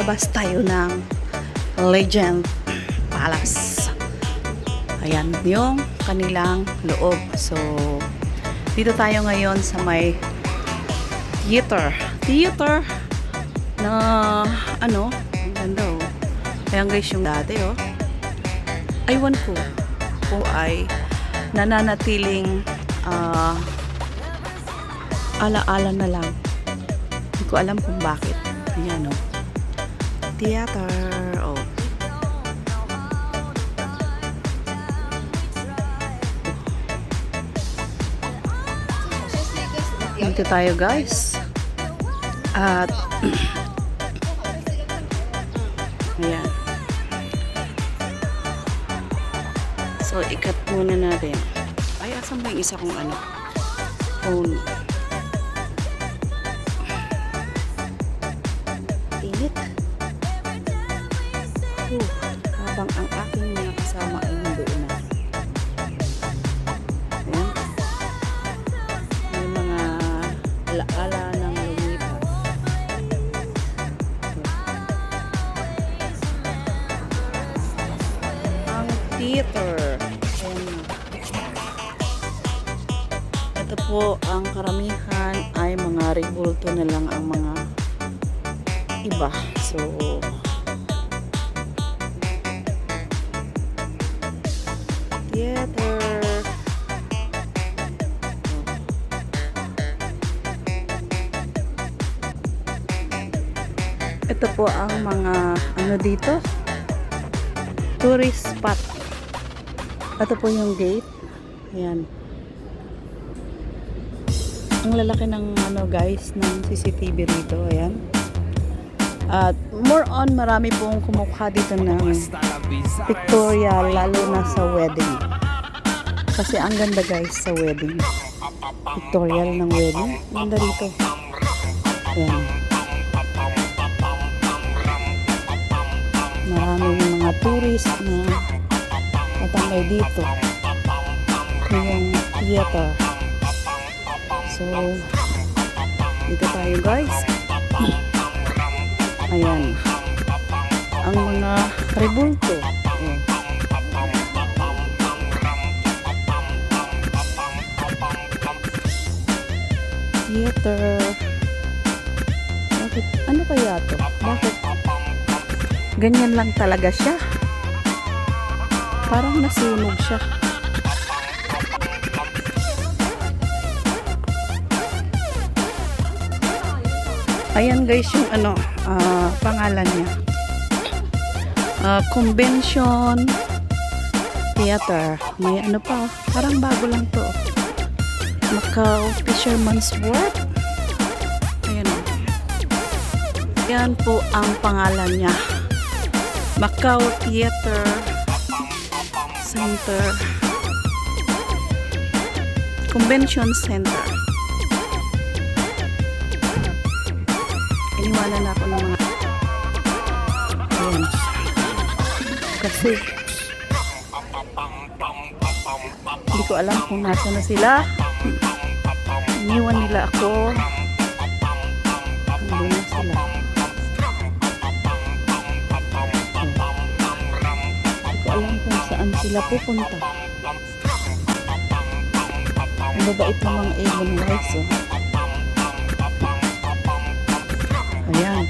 lalabas tayo ng Legend Palace. Ayan yung kanilang loob. So, dito tayo ngayon sa may theater na ano, ang ganda oh. Ayan guys yung dati oh. Aywan ko kung ay nananatiling ala-ala na lang. Hindi ko alam kung bakit. Ayan oh. Theater oh. Dito tayo guys. At ayan. So, ikat muna natin. Ay, asan ba yung isa kong ano? Phone. Init. Habang ang aking mga kasama ay nandoon na. Ayan. May mga alaala ng lumipas. Ang theater. Ito po, ang karamihan ay mga rebulto na lang ang mga iba. So, theater. Ito po ang mga ano dito, tourist spot. Ito po yung gate. Ayan. Ang lalaki ng ano guys ng CCTV rito, ayan. At more on marami pong kumukha dito ng pictorial, lalo na sa wedding. Kasi ang ganda guys sa wedding. Pictorial ng wedding. Ganda dito. Ayan. Marami yung mga tourist na natambay dito. Yung theater. So, dito tayo guys. Ayan. Ang mga rebulto. Theater. Bakit? Ano kaya to? Bakit? Ganyan lang talaga siya. Parang nasunog siya. Ayan guys yung ano, pangalan niya. Convention Theater. May ano pa, parang bago lang to. Macau Fisherman's Wharf. Ayan o. Yan po ang pangalan niya. Macau Theater Center. Convention Center. Iniwanan na ako ng mga ayan. Kasi hindi ko alam kung nasa na sila. Iniwan nila ako. Hindi na sila. Hindi ko alam kung saan sila pupunta. Ang babait ng mga ibon guys oh. Ayan.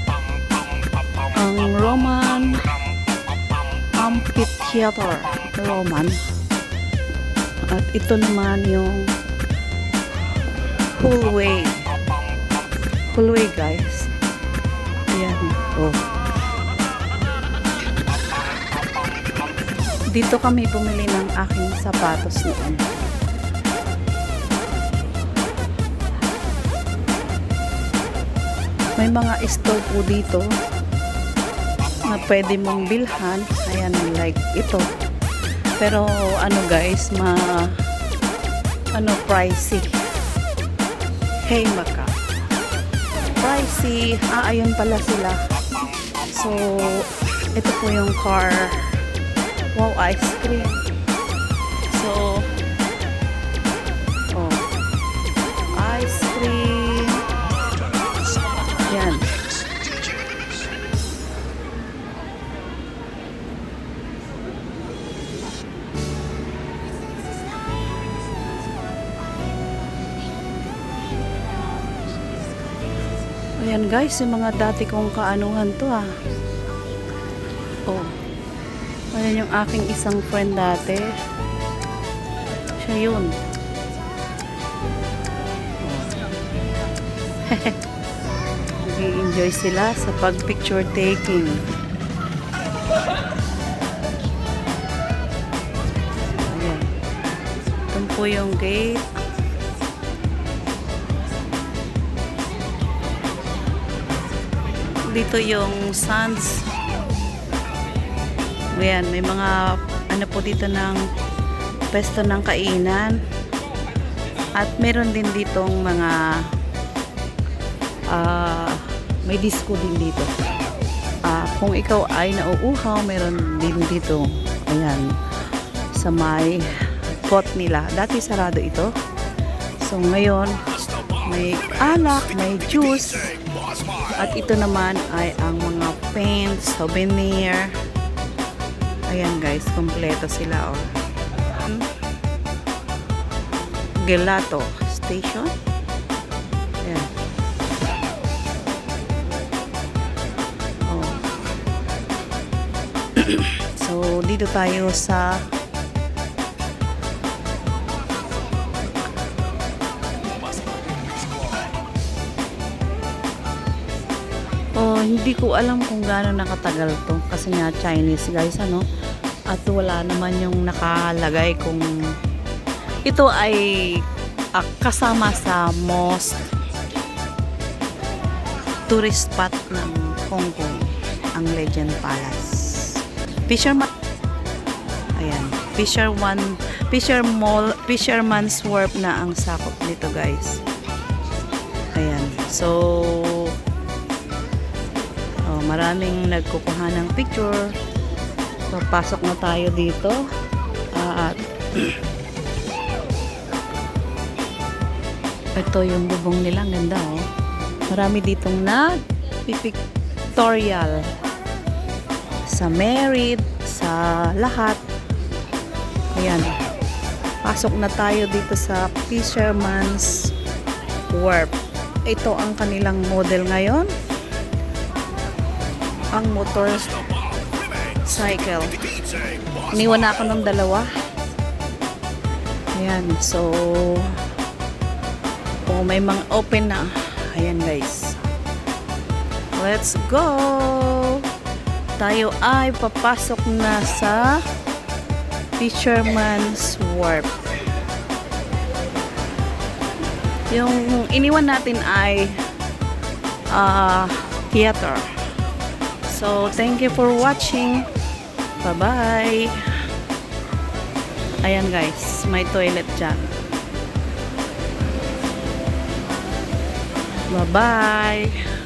Ang Roman Amphitheater. Roman. At ito naman yung Hallway. Hallway guys. Ayan. Oh. Dito kami bumili ng aking sapatos noon. May mga store po dito na pwede mong bilhan. Ayan, like ito. Pero ano guys, pricey. Hey Macau. Pricey. Ayun pala sila. So, ito po yung car. Wow, ice cream. So, ice cream. Yan. guys, yung mga dati kong kaanuhan to ah. Oh. Ayan yung aking isang friend dati. Siya yun. Nag-enjoy sila sa pag-picture taking. Ayan. Ito po yung gate. Dito yung sands. Ayan, may mga ano po dito ng pwesto ng kainan. At meron din ditong mga may disco din dito. Kung ikaw ay nauuhaw, meron din dito. Ayan, sa may pot nila. Dati sarado ito. So ngayon, may alak, may juice. At ito naman ay ang mga paints, souvenir. Ayan guys, kompleto sila oh. Gelato Station. Ayan. Oh. So, dito tayo sa hindi ko alam kung gaano nakatagal to kasi nga Chinese guys ano, at wala naman yung nakalagay kung ito ay kasama sa most tourist spot ng Hong Kong, ang Legend Palace. Fisherman, ayan, Fisherman's Wharf na ang sakop nito guys. Ayan, so maraming nagkukuha ng picture. Papasok na tayo dito. At ito yung bubong nila. Ang ganda oh. Marami ditong nag-pictorial. Sa merit, sa lahat. Ayan. Pasok na tayo dito sa Fisherman's Wharf. Ito ang kanilang model ngayon. Ang motor cycle. Iniwan na ako ng dalawa. Ayan. So, may mga open na. Ayan guys. Let's go! Tayo ay papasok na sa Fisherman's Wharf. Yung iniwan natin ay theater. So, thank you for watching. Bye-bye. Ayan guys, may toilet dyan. Bye-bye.